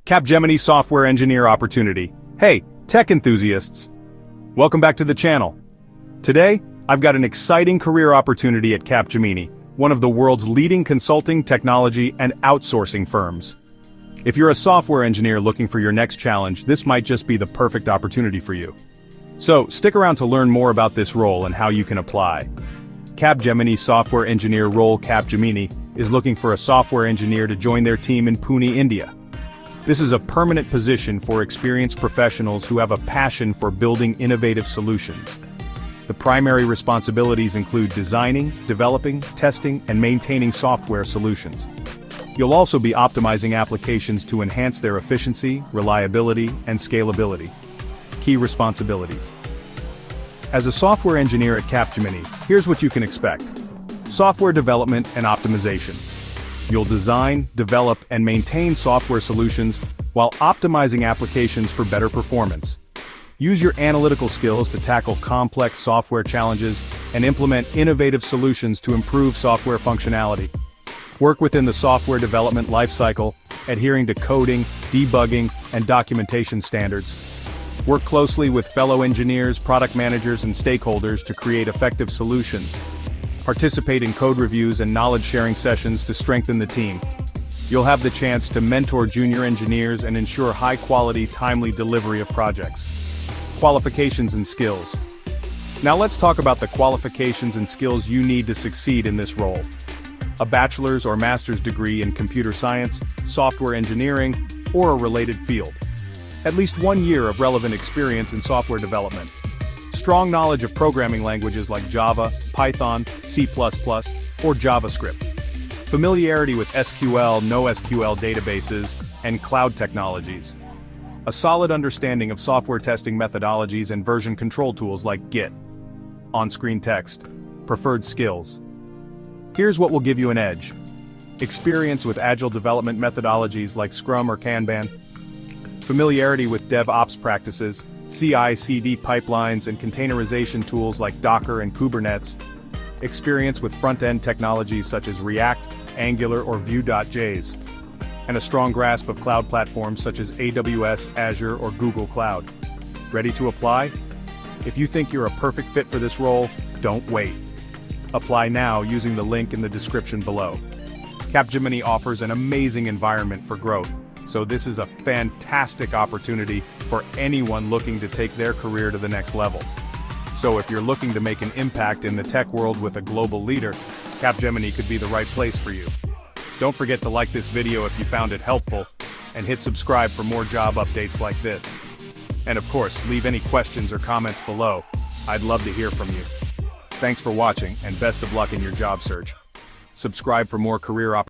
Capgemini software engineer opportunity. Hey, tech enthusiasts! Welcome back to the channel. Today, I've got an exciting career opportunity at Capgemini, one of the world's leading consulting, technology, and outsourcing firms. If you're a software engineer looking for your next challenge, this might just be the perfect opportunity for you. So, stick around to learn more about this role and how you can apply. Capgemini software engineer role. Capgemini is looking for a software engineer to join their team in Pune, India. This is a permanent position for experienced professionals who have a passion for building innovative solutions. The primary responsibilities include designing, developing, testing, and maintaining software solutions. You'll also be optimizing applications to enhance their efficiency, reliability, and scalability. Key responsibilities. As a software engineer at Capgemini, here's what you can expect. Software development and optimization. You'll design, develop, and maintain software solutions while optimizing applications for better performance. Use your analytical skills to tackle complex software challenges and implement innovative solutions to improve software functionality. Work within the software development lifecycle, adhering to coding, debugging, and documentation standards. Work closely with fellow engineers, product managers, and stakeholders to create effective solutions. Participate in code reviews and knowledge-sharing sessions to strengthen the team. You'll have the chance to mentor junior engineers and ensure high-quality, timely delivery of projects. Qualifications and skills. Now let's talk about the qualifications and skills you need to succeed in this role. A bachelor's or master's degree in computer science, software engineering, or a related field. At least 1 year of relevant experience in software development. Strong knowledge of programming languages like Java, Python, C++, or JavaScript. Familiarity with SQL, NoSQL databases, and cloud technologies. A solid understanding of software testing methodologies and version control tools like Git. On-screen text. Preferred skills. Here's what will give you an edge. Experience with agile development methodologies like Scrum or Kanban. Familiarity with DevOps practices, CI/CD pipelines and containerization tools like Docker and Kubernetes. Experience with front-end technologies such as React, Angular, or Vue.js. And a strong grasp of cloud platforms such as AWS, Azure, or Google Cloud. Ready to apply? If you think you're a perfect fit for this role, don't wait. Apply now using the link in the description below. Capgemini offers an amazing environment for growth, so this is a fantastic opportunity for anyone looking to take their career to the next level. So if you're looking to make an impact in the tech world with a global leader, Capgemini could be the right place for you. Don't forget to like this video if you found it helpful, and hit subscribe for more job updates like this. And of course, leave any questions or comments below. I'd love to hear from you. Thanks for watching, and best of luck in your job search. Subscribe for more career opportunities.